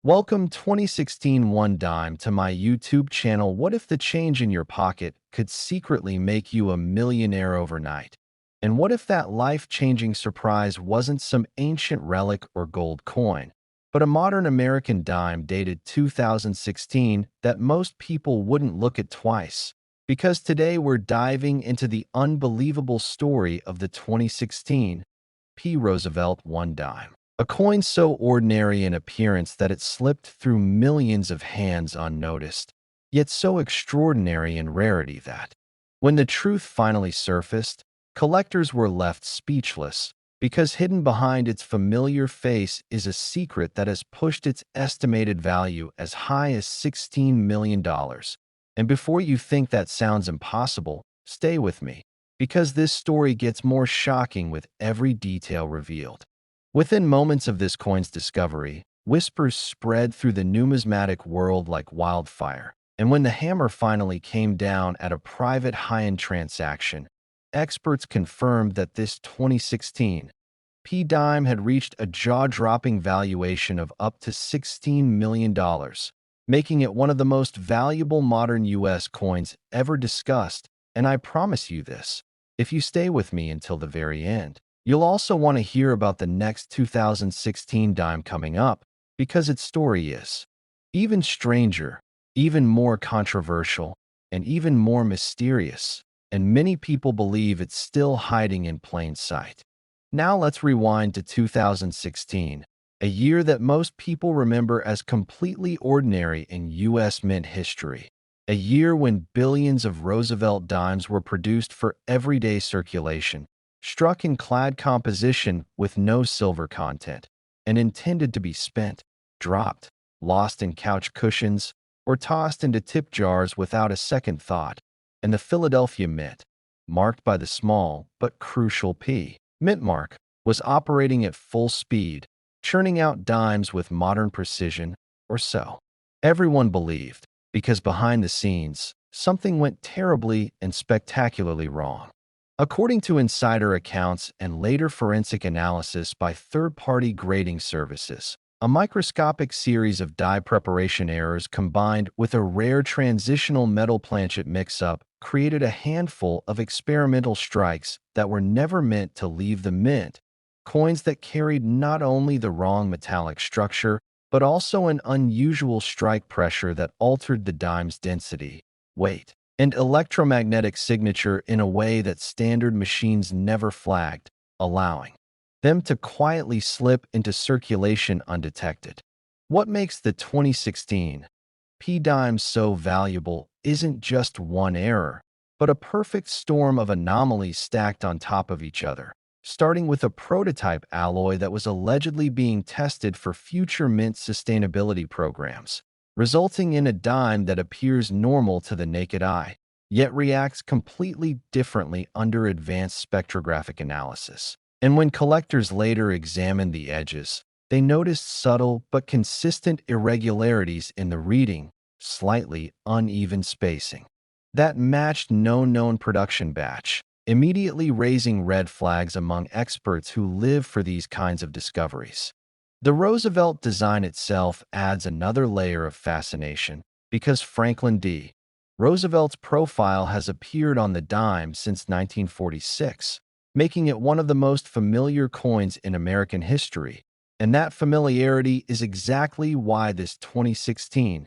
Welcome 2016 One Dime to my YouTube channel. What if the change in your pocket could secretly make you a millionaire overnight? And what if that life-changing surprise wasn't some ancient relic or gold coin, but a modern American dime dated 2016 that most people wouldn't look at twice? Because today we're diving into the unbelievable story of the 2016 Roosevelt One Dime. A coin so ordinary in appearance that it slipped through millions of hands unnoticed, yet so extraordinary in rarity that, when the truth finally surfaced, collectors were left speechless, because hidden behind its familiar face is a secret that has pushed its estimated value as high as $16 million. And before you think that sounds impossible, stay with me, because this story gets more shocking with every detail revealed. Within moments of this coin's discovery, whispers spread through the numismatic world like wildfire, and when the hammer finally came down at a private high-end transaction, experts confirmed that this 2016 dime had reached a jaw-dropping valuation of up to $16 million, making it one of the most valuable modern U.S. coins ever discussed. And I promise you this, if you stay with me until the very end, you'll also want to hear about the next 2016 dime coming up, because its story is even stranger, even more controversial, and even more mysterious, and many people believe it's still hiding in plain sight. Now let's rewind to 2016, a year that most people remember as completely ordinary in U.S. mint history. A year when billions of Roosevelt dimes were produced for everyday circulation, struck in clad composition with no silver content, and intended to be spent, dropped, lost in couch cushions, or tossed into tip jars without a second thought. And the Philadelphia Mint, marked by the small but crucial P mint mark, was operating at full speed, churning out dimes with modern precision, or so everyone believed, because behind the scenes, something went terribly and spectacularly wrong. According to insider accounts and later forensic analysis by third-party grading services, a microscopic series of die preparation errors combined with a rare transitional metal planchet mix-up created a handful of experimental strikes that were never meant to leave the mint, coins that carried not only the wrong metallic structure, but also an unusual strike pressure that altered the dime's density, weight, and electromagnetic signature in a way that standard machines never flagged, allowing them to quietly slip into circulation undetected. What makes the 2016 dime so valuable isn't just one error, but a perfect storm of anomalies stacked on top of each other, starting with a prototype alloy that was allegedly being tested for future mint sustainability programs, resulting in a dime that appears normal to the naked eye, yet reacts completely differently under advanced spectrographic analysis. And when collectors later examined the edges, they noticed subtle but consistent irregularities in the reading, slightly uneven spacing, that matched no known production batch, immediately raising red flags among experts who live for these kinds of discoveries. The Roosevelt design itself adds another layer of fascination, because Franklin D. Roosevelt's profile has appeared on the dime since 1946, making it one of the most familiar coins in American history, and that familiarity is exactly why this 2016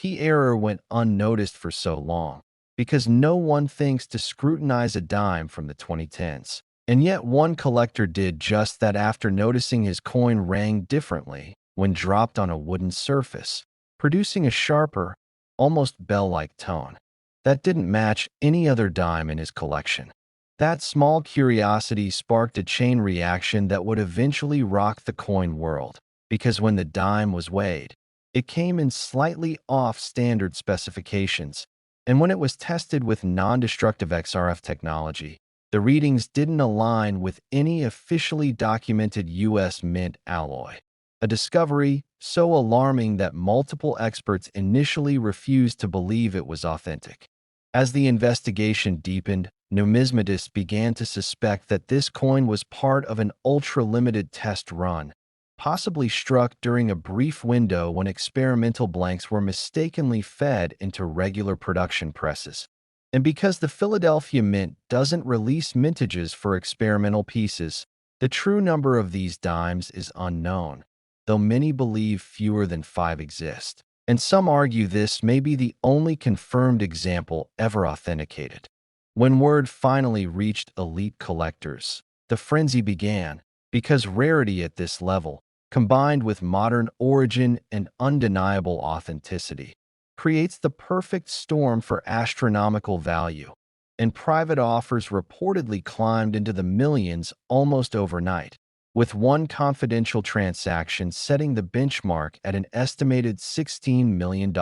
error went unnoticed for so long, because no one thinks to scrutinize a dime from the 2010s. And yet one collector did just that after noticing his coin rang differently when dropped on a wooden surface, producing a sharper, almost bell-like tone that didn't match any other dime in his collection. That small curiosity sparked a chain reaction that would eventually rock the coin world, because when the dime was weighed, it came in slightly off standard specifications, and when it was tested with non-destructive XRF technology, the readings didn't align with any officially documented U.S. mint alloy, a discovery so alarming that multiple experts initially refused to believe it was authentic. As the investigation deepened, numismatists began to suspect that this coin was part of an ultra-limited test run, possibly struck during a brief window when experimental blanks were mistakenly fed into regular production presses. And because the Philadelphia Mint doesn't release mintages for experimental pieces, the true number of these dimes is unknown, though many believe fewer than 5 exist. And some argue this may be the only confirmed example ever authenticated. When word finally reached elite collectors, the frenzy began, because rarity at this level, combined with modern origin and undeniable authenticity, creates the perfect storm for astronomical value, and private offers reportedly climbed into the millions almost overnight, with one confidential transaction setting the benchmark at an estimated $16 million,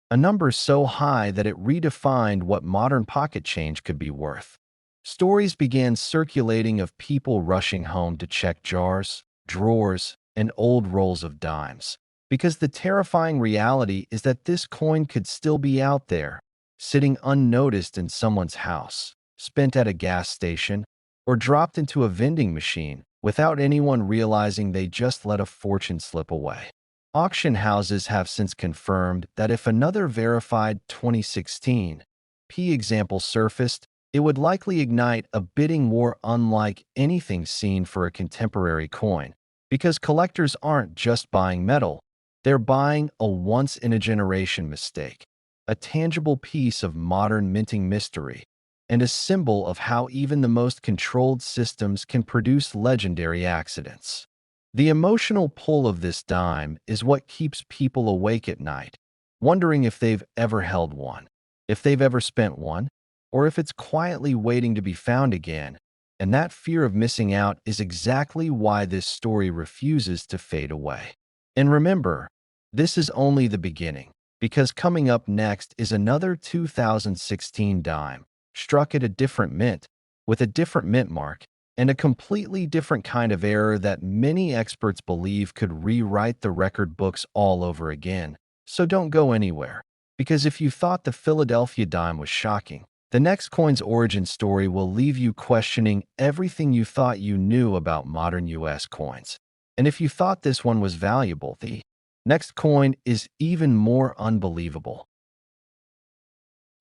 a number so high that it redefined what modern pocket change could be worth. Stories began circulating of people rushing home to check jars, drawers, and old rolls of dimes, because the terrifying reality is that this coin could still be out there, sitting unnoticed in someone's house, spent at a gas station, or dropped into a vending machine without anyone realizing they just let a fortune slip away. Auction houses have since confirmed that if another verified 2016 P example surfaced, it would likely ignite a bidding war unlike anything seen for a contemporary coin, because collectors aren't just buying metal, they're buying a once-in-a-generation mistake, a tangible piece of modern minting mystery, and a symbol of how even the most controlled systems can produce legendary accidents. The emotional pull of this dime is what keeps people awake at night, wondering if they've ever held one, if they've ever spent one, or if it's quietly waiting to be found again. And that fear of missing out is exactly why this story refuses to fade away. And remember, this is only the beginning, because coming up next is another 2016 dime, struck at a different mint, with a different mint mark, and a completely different kind of error that many experts believe could rewrite the record books all over again. So don't go anywhere, because if you thought the Philadelphia dime was shocking, the next coin's origin story will leave you questioning everything you thought you knew about modern US coins. And if you thought this one was valuable, the next coin is even more unbelievable.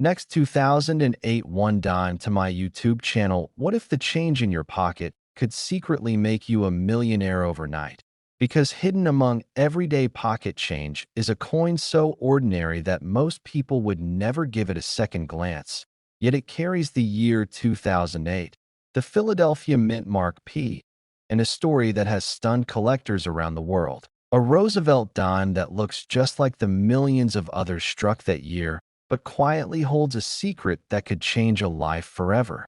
Next 2008 one dime to my YouTube channel. What if the change in your pocket could secretly make you a millionaire overnight? Because hidden among everyday pocket change is a coin so ordinary that most people would never give it a second glance. Yet it carries the year 2008, the Philadelphia Mint Mark P, and a story that has stunned collectors around the world. A Roosevelt dime that looks just like the millions of others struck that year, but quietly holds a secret that could change a life forever.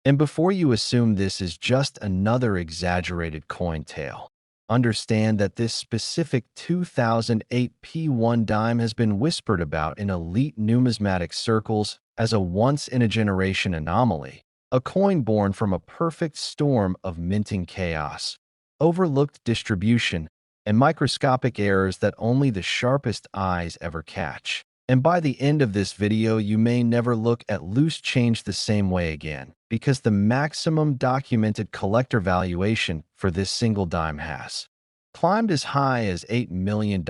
And before you assume this is just another exaggerated coin tale, understand that this specific 2008 P1 dime has been whispered about in elite numismatic circles as a once-in-a-generation anomaly, a coin born from a perfect storm of minting chaos, overlooked distribution, and microscopic errors that only the sharpest eyes ever catch. And by the end of this video, you may never look at loose change the same way again, because the maximum documented collector valuation for this single dime has climbed as high as $8 million.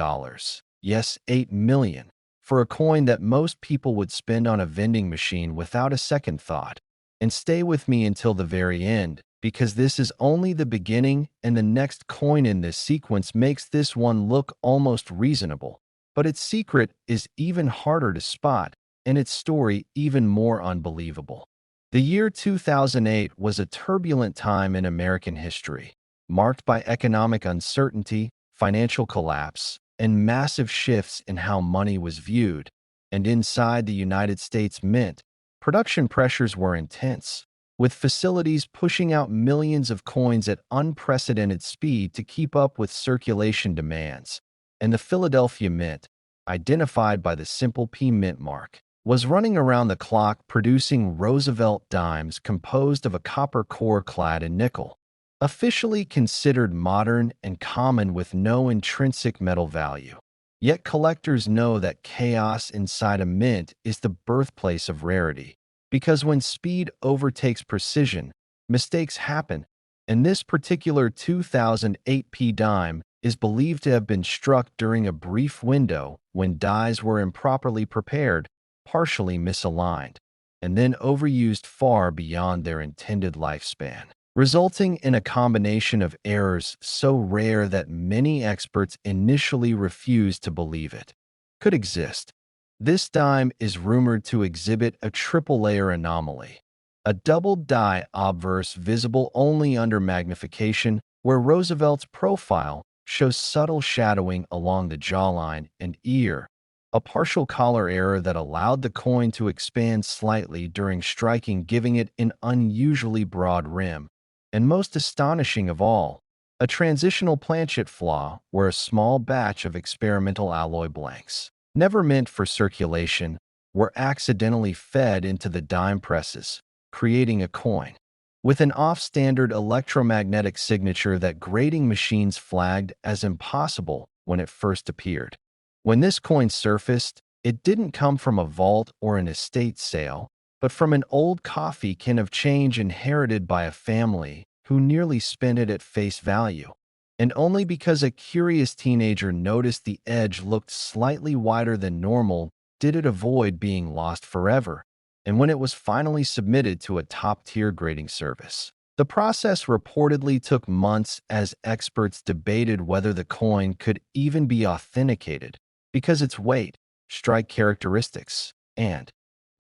Yes, $8 million, for a coin that most people would spend on a vending machine without a second thought. And stay with me until the very end, because this is only the beginning, and the next coin in this sequence makes this one look almost reasonable. But its secret is even harder to spot, and its story even more unbelievable. The year 2008 was a turbulent time in American history, marked by economic uncertainty, financial collapse, and massive shifts in how money was viewed. And inside the United States Mint, production pressures were intense, with facilities pushing out millions of coins at unprecedented speed to keep up with circulation demands. And the Philadelphia Mint, identified by the simple P mint mark, was running around the clock producing Roosevelt dimes composed of a copper core clad in nickel, officially considered modern and common with no intrinsic metal value. Yet collectors know that chaos inside a mint is the birthplace of rarity, because when speed overtakes precision, mistakes happen, and this particular 2008 P dime is believed to have been struck during a brief window when dies were improperly prepared, partially misaligned, and then overused far beyond their intended lifespan, resulting in a combination of errors so rare that many experts initially refused to believe it could exist. This dime is rumored to exhibit a triple-layer anomaly, a double-die obverse visible only under magnification, where Roosevelt's profile shows subtle shadowing along the jawline and ear, a partial collar error that allowed the coin to expand slightly during striking, giving it an unusually broad rim, and most astonishing of all, a transitional planchet flaw where a small batch of experimental alloy blanks, never meant for circulation, were accidentally fed into the dime presses, creating a coin with an off-standard electromagnetic signature that grading machines flagged as impossible when it first appeared. When this coin surfaced, it didn't come from a vault or an estate sale, but from an old coffee can of change inherited by a family who nearly spent it at face value. And only because a curious teenager noticed the edge looked slightly wider than normal did it avoid being lost forever. And when it was finally submitted to a top-tier grading service, the process reportedly took months as experts debated whether the coin could even be authenticated because its weight, strike characteristics, and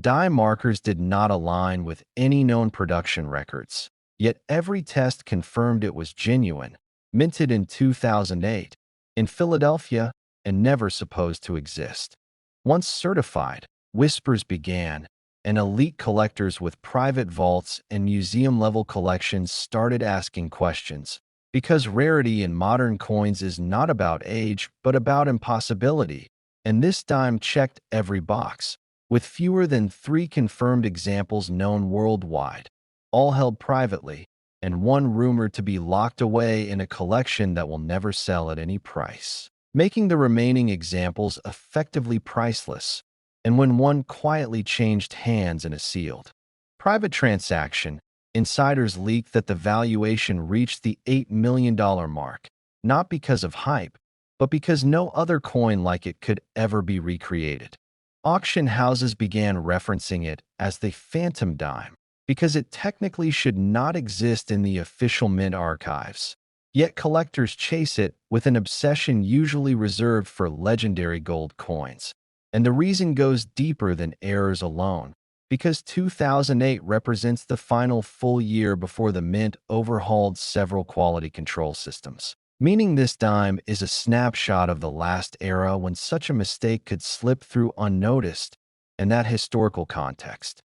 die markers did not align with any known production records. Yet every test confirmed it was genuine, minted in 2008, in Philadelphia, and never supposed to exist. Once certified, whispers began, and elite collectors with private vaults and museum-level collections started asking questions, because rarity in modern coins is not about age, but about impossibility, and this dime checked every box, with fewer than 3 confirmed examples known worldwide, all held privately, and one rumored to be locked away in a collection that will never sell at any price, making the remaining examples effectively priceless. And when one quietly changed hands in a sealed private transaction, insiders leaked that the valuation reached the $8 million mark, not because of hype, but because no other coin like it could ever be recreated. Auction houses began referencing it as the phantom dime, because it technically should not exist in the official mint archives. Yet collectors chase it with an obsession usually reserved for legendary gold coins. And the reason goes deeper than errors alone, because 2008 represents the final full year before the mint overhauled several quality control systems, meaning this dime is a snapshot of the last era when such a mistake could slip through unnoticed, and that historical context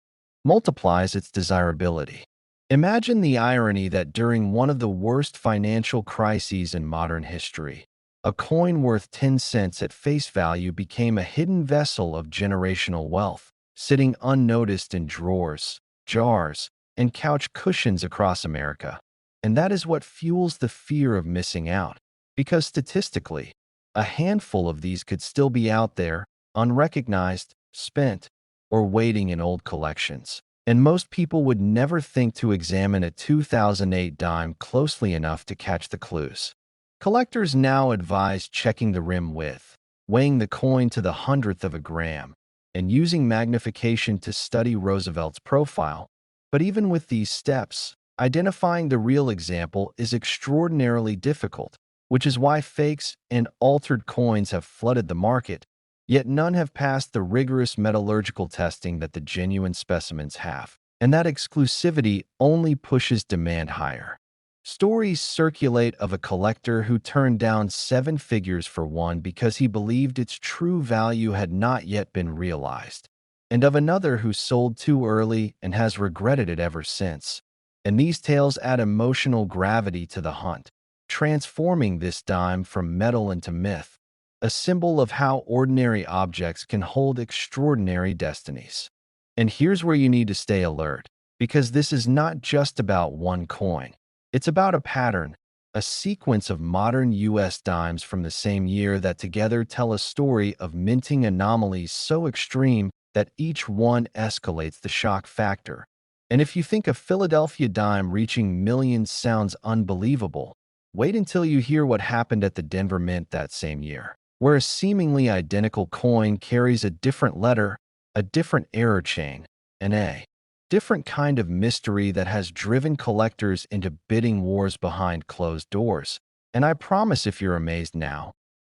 multiplies its desirability. Imagine the irony that during one of the worst financial crises in modern history, a coin worth 10 cents at face value became a hidden vessel of generational wealth, sitting unnoticed in drawers, jars, and couch cushions across America. And that is what fuels the fear of missing out, because statistically, a handful of these could still be out there, unrecognized, spent, or waiting in old collections. And most people would never think to examine a 2008 dime closely enough to catch the clues. Collectors now advise checking the rim width, weighing the coin to the hundredth of a gram, and using magnification to study Roosevelt's profile. But even with these steps, identifying the real example is extraordinarily difficult, which is why fakes and altered coins have flooded the market, yet none have passed the rigorous metallurgical testing that the genuine specimens have. And that exclusivity only pushes demand higher. Stories circulate of a collector who turned down 7 figures for one because he believed its true value had not yet been realized, and of another who sold too early and has regretted it ever since. And these tales add emotional gravity to the hunt, transforming this dime from metal into myth, a symbol of how ordinary objects can hold extraordinary destinies. And here's where you need to stay alert, because this is not just about one coin. It's about a pattern, a sequence of modern U.S. dimes from the same year that together tell a story of minting anomalies so extreme that each one escalates the shock factor. And if you think a Philadelphia dime reaching millions sounds unbelievable, Wait until you hear what happened at the Denver Mint that same year, where a seemingly identical coin carries a different letter, a different error chain, and a different kind of mystery that has driven collectors into bidding wars behind closed doors. And I promise if you're amazed now,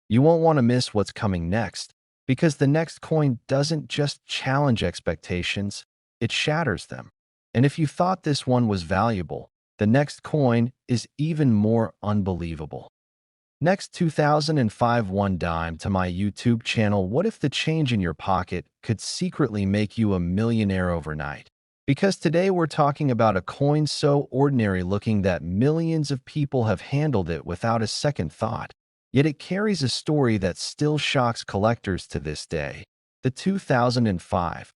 you won't want to miss what's coming next, because the next coin doesn't just challenge expectations, it shatters them. And if you thought this one was valuable, the next coin is even more unbelievable. Next 2005 one dime to my YouTube channel. What if the change in your pocket could secretly make you a millionaire overnight? Because today we're talking about a coin so ordinary looking that millions of people have handled it without a second thought. Yet it carries a story that still shocks collectors to this day. The 2005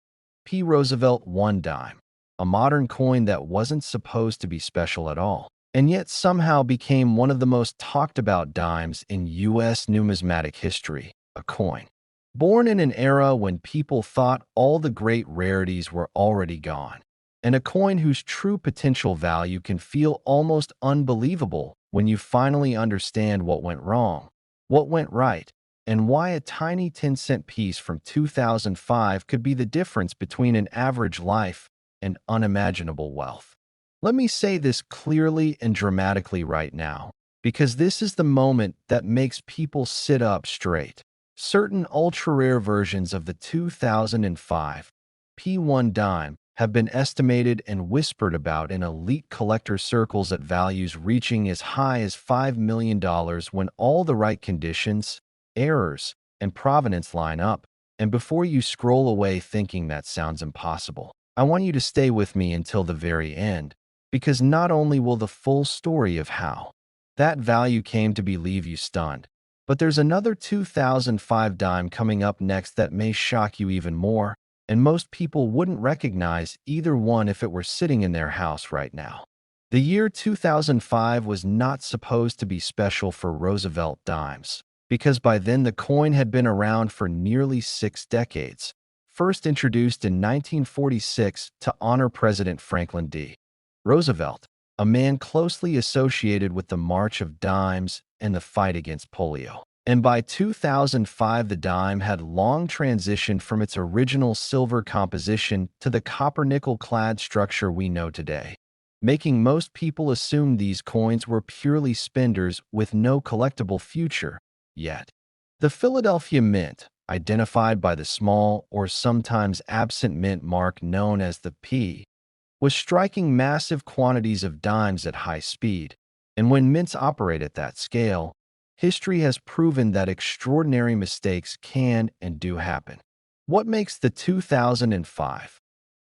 P. Roosevelt one dime, a modern coin that wasn't supposed to be special at all, and yet somehow became one of the most talked about dimes in U.S. numismatic history, a coin born in an era when people thought all the great rarities were already gone, and a coin whose true potential value can feel almost unbelievable when you finally understand what went wrong, what went right, and why a tiny 10-cent piece from 2005 could be the difference between an average life and unimaginable wealth. Let me say this clearly and dramatically right now, because this is the moment that makes people sit up straight. Certain ultra-rare versions of the 2005 P1 dime have been estimated and whispered about in elite collector circles at values reaching as high as $5 million when all the right conditions, errors, and provenance line up. And before you scroll away thinking that sounds impossible, I want you to stay with me until the very end, because not only will the full story of how that value came to be leave you stunned, but there's another 2005 dime coming up next that may shock you even more, and most people wouldn't recognize either one if it were sitting in their house right now. The year 2005 was not supposed to be special for Roosevelt dimes, because by then the coin had been around for nearly 6 decades, first introduced in 1946 to honor President Franklin D. Roosevelt, a man closely associated with the March of Dimes and the fight against polio. And by 2005, the dime had long transitioned from its original silver composition to the copper-nickel-clad structure we know today, making most people assume these coins were purely spenders with no collectible future. Yet, the Philadelphia Mint, identified by the small or sometimes absent mint mark known as the P, was striking massive quantities of dimes at high speed, and when mints operate at that scale, history has proven that extraordinary mistakes can and do happen. What makes the 2005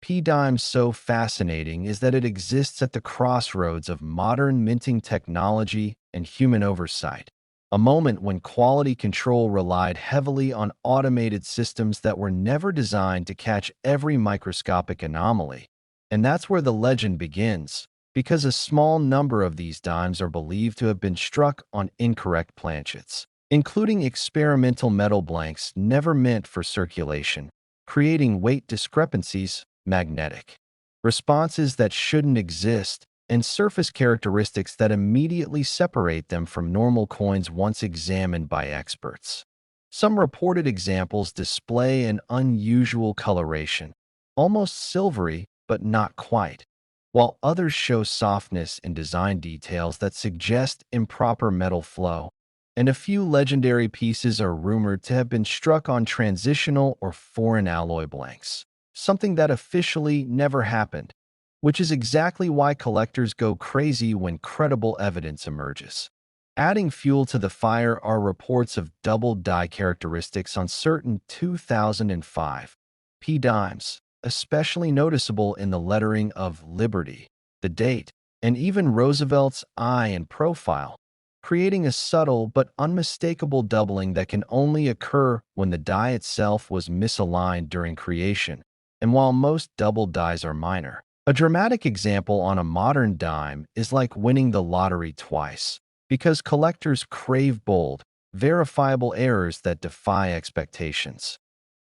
P-dime so fascinating is that it exists at the crossroads of modern minting technology and human oversight, a moment when quality control relied heavily on automated systems that were never designed to catch every microscopic anomaly. And that's where the legend begins, because a small number of these dimes are believed to have been struck on incorrect planchets, including experimental metal blanks never meant for circulation, creating weight discrepancies, magnetic responses that shouldn't exist, and surface characteristics that immediately separate them from normal coins once examined by experts. Some reported examples display an unusual coloration, almost silvery, but not quite, while others show softness and design details that suggest improper metal flow, and a few legendary pieces are rumored to have been struck on transitional or foreign alloy blanks, something that officially never happened, which is exactly why collectors go crazy when credible evidence emerges. Adding fuel to the fire are reports of double die characteristics on certain 2005 P dimes, especially noticeable in the lettering of Liberty, the date, and even Roosevelt's eye and profile, creating a subtle but unmistakable doubling that can only occur when the die itself was misaligned during creation. And while most double dies are minor, a dramatic example on a modern dime is like winning the lottery twice, because collectors crave bold, verifiable errors that defy expectations.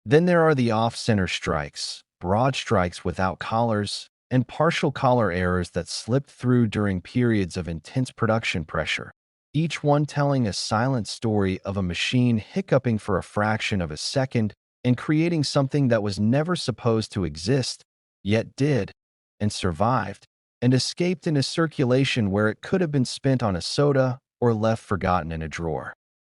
Then there are the off-center strikes, broad strikes without collars, and partial collar errors that slipped through during periods of intense production pressure. each one telling a silent story of a machine hiccuping for a fraction of a second and creating something that was never supposed to exist, yet did, and survived, and escaped in a circulation where it could have been spent on a soda or left forgotten in a drawer.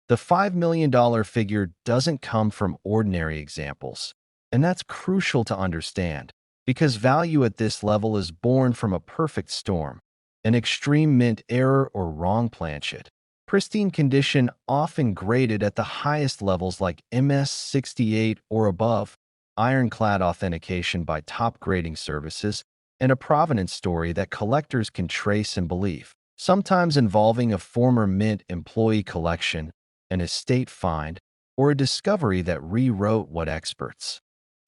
The $5 million figure doesn't come from ordinary examples, and that's crucial to understand, because value at this level is born from a perfect storm, an extreme mint error or wrong planchet. Pristine condition often graded at the highest levels like MS68 or above, ironclad authentication by top grading services, and a provenance story that collectors can trace and believe, sometimes involving a former mint employee collection, an estate find, or a discovery that rewrote what experts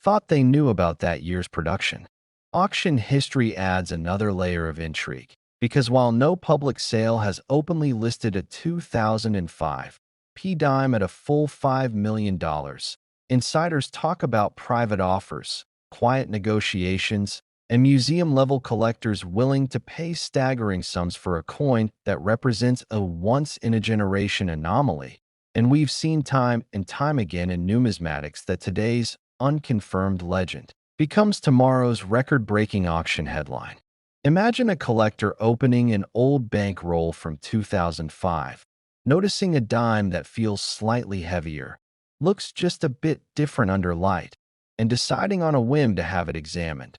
thought they knew about that year's production. Auction history adds another layer of intrigue, because while no public sale has openly listed a 2005 P dime at a full $5 million, insiders talk about private offers, quiet negotiations, and museum-level collectors willing to pay staggering sums for a coin that represents a once-in-a-generation anomaly. And we've seen time and time again in numismatics that today's unconfirmed legend becomes tomorrow's record-breaking auction headline. Imagine a collector opening an old bankroll from 2005, noticing a dime that feels slightly heavier, looks just a bit different under light, and deciding on a whim to have it examined,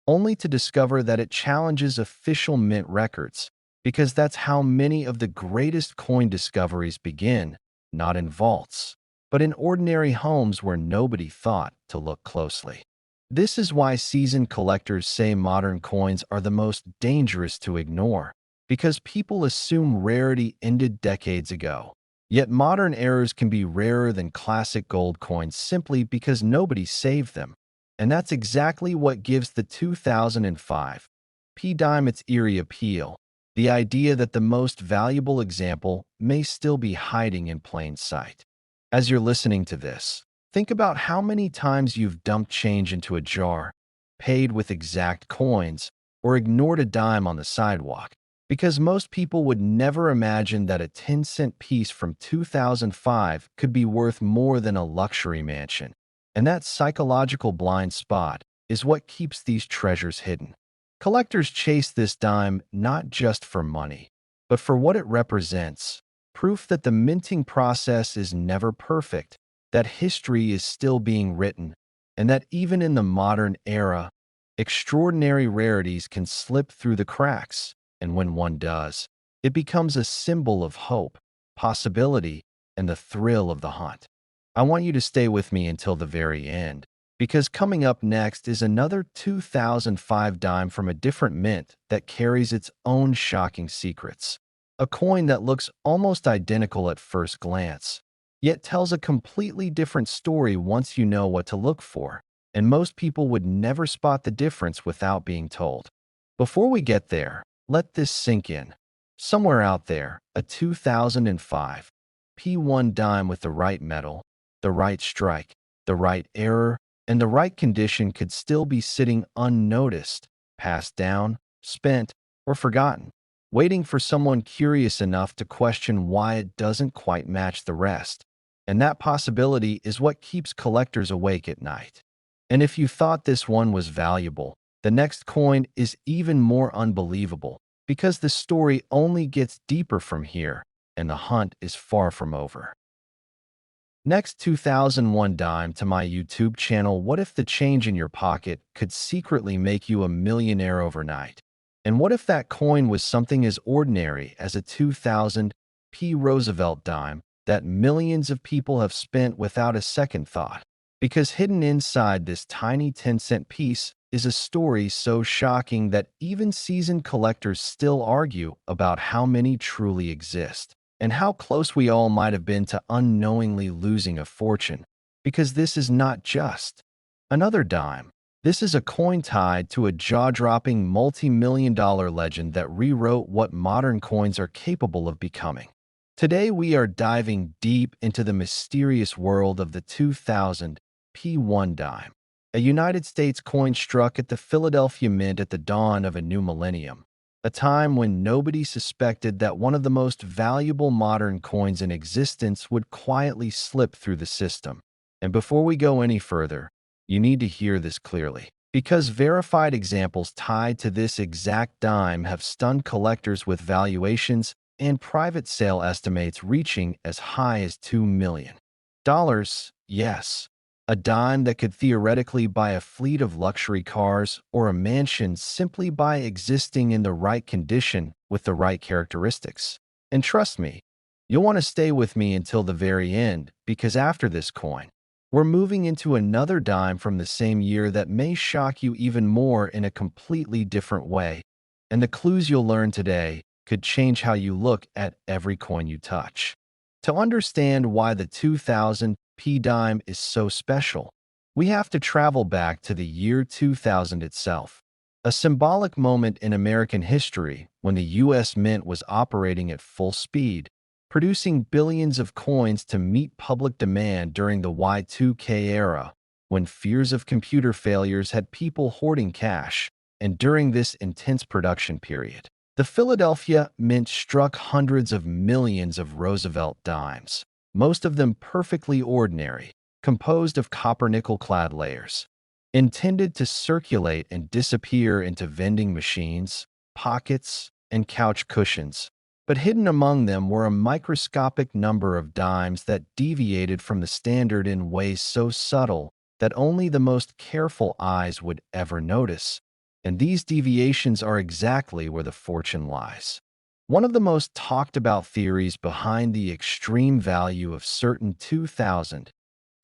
only to discover that it challenges official mint records, because that's how many of the greatest coin discoveries begin, not in vaults, but in ordinary homes where nobody thought to look closely. This is why seasoned collectors say modern coins are the most dangerous to ignore, because people assume rarity ended decades ago. Yet modern errors can be rarer than classic gold coins simply because nobody saved them. And that's exactly what gives the 2005 P dime its eerie appeal, the idea that the most valuable example may still be hiding in plain sight. As you're listening to this, think about how many times you've dumped change into a jar, paid with exact coins, or ignored a dime on the sidewalk, because most people would never imagine that a 10-cent piece from 2005 could be worth more than a luxury mansion. And that psychological blind spot is what keeps these treasures hidden. Collectors chase this dime not just for money, but for what it represents, proof that the minting process is never perfect, that history is still being written, and that even in the modern era, extraordinary rarities can slip through the cracks, and when one does, it becomes a symbol of hope, possibility, and the thrill of the hunt. I want you to stay with me until the very end, because coming up next is another 2005 dime from a different mint that carries its own shocking secrets. A coin that looks almost identical at first glance, yet tells a completely different story once you know what to look for, and most people would never spot the difference without being told. Before we get there, let this sink in. Somewhere out there, a 2005 P1 dime with the right metal, the right strike, the right error, and the right condition could still be sitting unnoticed, passed down, spent, or forgotten, waiting for someone curious enough to question why it doesn't quite match the rest. And that possibility is what keeps collectors awake at night. And if you thought this one was valuable, the next coin is even more unbelievable, because the story only gets deeper from here, and the hunt is far from over. Next 2001 dime to my YouTube channel. What if the change in your pocket could secretly make you a millionaire overnight? And what if that coin was something as ordinary as a 2000 P Roosevelt dime that millions of people have spent without a second thought? Because hidden inside this tiny 10-cent piece is a story so shocking that even seasoned collectors still argue about how many truly exist, and how close we all might have been to unknowingly losing a fortune. Because this is not just another dime. This is a coin tied to a jaw-dropping multi-million-dollar legend that rewrote what modern coins are capable of becoming. Today we are diving deep into the mysterious world of the 2000 P1 dime, a United States coin struck at the Philadelphia Mint at the dawn of a new millennium. a time when nobody suspected that one of the most valuable modern coins in existence would quietly slip through the system. And before we go any further, you need to hear this clearly. Because verified examples tied to this exact dime have stunned collectors with valuations and private sale estimates reaching as high as $2 million. Yes, a dime that could theoretically buy a fleet of luxury cars or a mansion simply by existing in the right condition with the right characteristics. And trust me, you'll want to stay with me until the very end, because after this coin, we're moving into another dime from the same year that may shock you even more in a completely different way. And the clues you'll learn today could change how you look at every coin you touch. To understand why the 2000 P dime is so special, we have to travel back to the year 2000 itself, a symbolic moment in American history when the U.S. Mint was operating at full speed, producing billions of coins to meet public demand during the Y2K era, when fears of computer failures had people hoarding cash. And during this intense production period, the Philadelphia Mint struck hundreds of millions of Roosevelt dimes, most of them perfectly ordinary, composed of copper-nickel-clad layers, intended to circulate and disappear into vending machines, pockets, and couch cushions. But hidden among them were a microscopic number of dimes that deviated from the standard in ways so subtle that only the most careful eyes would ever notice. And these deviations are exactly where the fortune lies. One of the most talked about theories behind the extreme value of certain 2000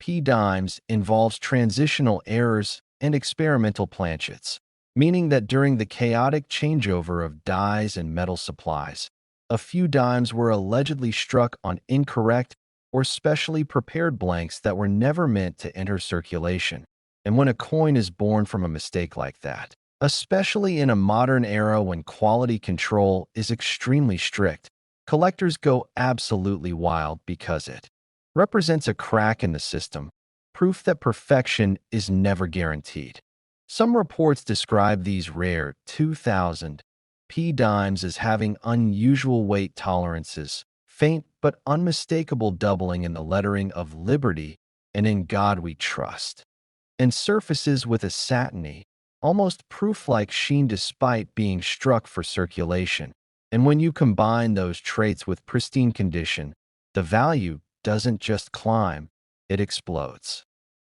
P dimes involves transitional errors and experimental planchets, meaning that during the chaotic changeover of dyes and metal supplies, a few dimes were allegedly struck on incorrect or specially prepared blanks that were never meant to enter circulation. And when a coin is born from a mistake like that, especially in a modern era when quality control is extremely strict, collectors go absolutely wild because it represents a crack in the system, proof that perfection is never guaranteed. Some reports describe these rare 2000 P dimes as having unusual weight tolerances, faint but unmistakable doubling in the lettering of Liberty and In God We Trust, and surfaces with a satiny, almost proof-like sheen despite being struck for circulation. And when you combine those traits with pristine condition, the value doesn't just climb, it explodes.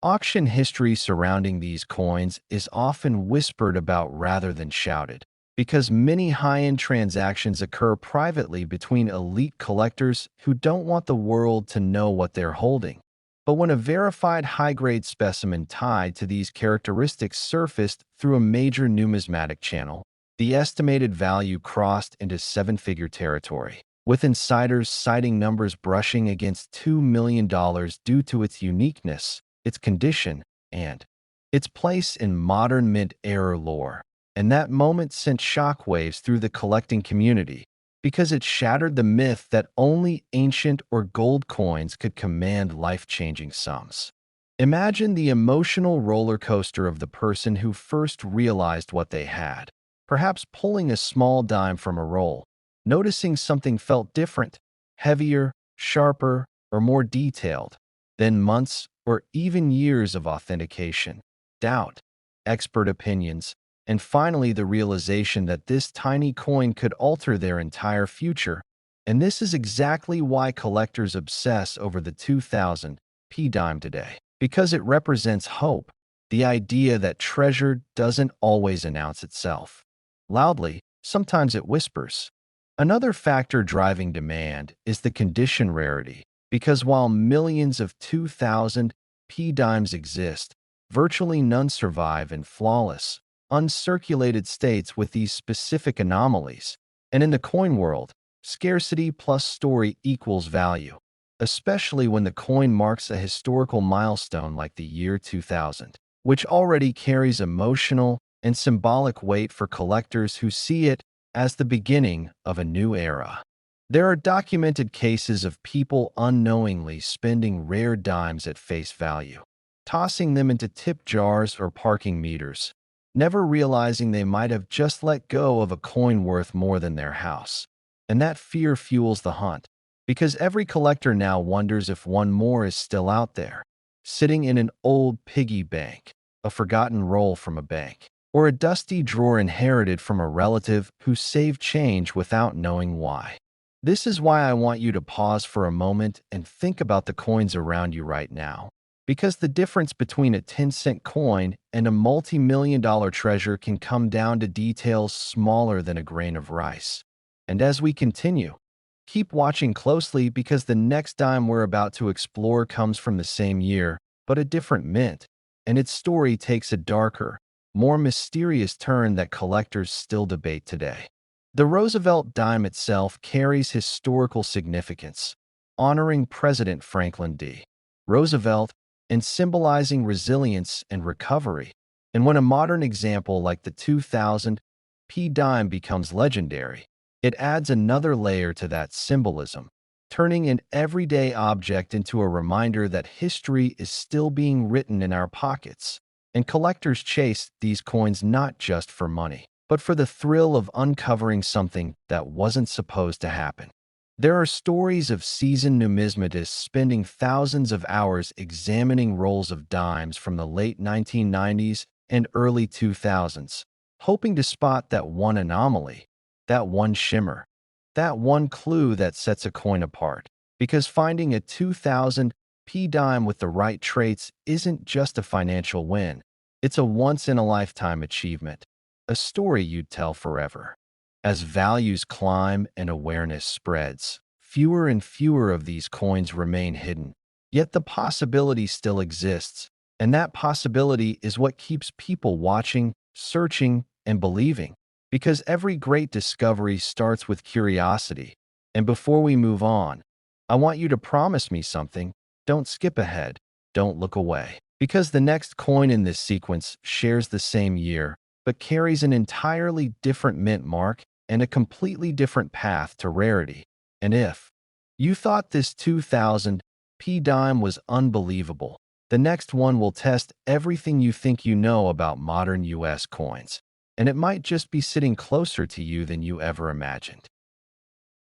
Auction history surrounding these coins is often whispered about rather than shouted, because many high-end transactions occur privately between elite collectors who don't want the world to know what they're holding. But when a verified high-grade specimen tied to these characteristics surfaced through a major numismatic channel, the estimated value crossed into seven-figure territory, with insiders citing numbers brushing against $2 million due to its uniqueness, its condition, and its place in modern mint-era lore. And that moment sent shockwaves through the collecting community, because it shattered the myth that only ancient or gold coins could command life-changing sums. Imagine the emotional roller coaster of the person who first realized what they had, perhaps pulling a small dime from a roll, noticing something felt different, heavier, sharper, or more detailed, then months or even years of authentication, doubt, expert opinions, and finally the realization that this tiny coin could alter their entire future. And this is exactly why collectors obsess over the 2000 P dime today, because it represents hope, the idea that treasure doesn't always announce itself loudly, sometimes it whispers. Another factor driving demand is the condition rarity, because while millions of 2000 P dimes exist, virtually none survive in flawless, uncirculated states with these specific anomalies. And in the coin world, scarcity plus story equals value, especially when the coin marks a historical milestone like the year 2000, which already carries emotional and symbolic weight for collectors who see it as the beginning of a new era. There are documented cases of people unknowingly spending rare dimes at face value, tossing them into tip jars or parking meters, never realizing they might have just let go of a coin worth more than their house. And that fear fuels the hunt, because every collector now wonders if one more is still out there, sitting in an old piggy bank, a forgotten roll from a bank, or a dusty drawer inherited from a relative who saved change without knowing why. This is why I want you to pause for a moment and think about the coins around you right now. Because the difference between a 10-cent coin and a multi-million dollar treasure can come down to details smaller than a grain of rice. And as we continue, keep watching closely because the next dime we're about to explore comes from the same year, but a different mint, and its story takes a darker, more mysterious turn that collectors still debate today. The Roosevelt dime itself carries historical significance, honoring President Franklin D. Roosevelt and symbolizing resilience and recovery. And when a modern example like the 2000 P dime becomes legendary, it adds another layer to that symbolism, turning an everyday object into a reminder that history is still being written in our pockets. And collectors chase these coins not just for money, but for the thrill of uncovering something that wasn't supposed to happen. There are stories of seasoned numismatists spending thousands of hours examining rolls of dimes from the late 1990s and early 2000s, hoping to spot that one anomaly, that one shimmer, that one clue that sets a coin apart. Because finding a 2000 P dime with the right traits isn't just a financial win, it's a once-in-a-lifetime achievement, a story you'd tell forever. As values climb and awareness spreads, fewer and fewer of these coins remain hidden. Yet the possibility still exists, and that possibility is what keeps people watching, searching, and believing. Because every great discovery starts with curiosity. And before we move on, I want you to promise me something. Don't skip ahead. Don't look away. Because the next coin in this sequence shares the same year, but carries an entirely different mint mark and a completely different path to rarity. And if you thought this 2000 P dime was unbelievable, the next one will test everything you think you know about modern US coins. And it might just be sitting closer to you than you ever imagined.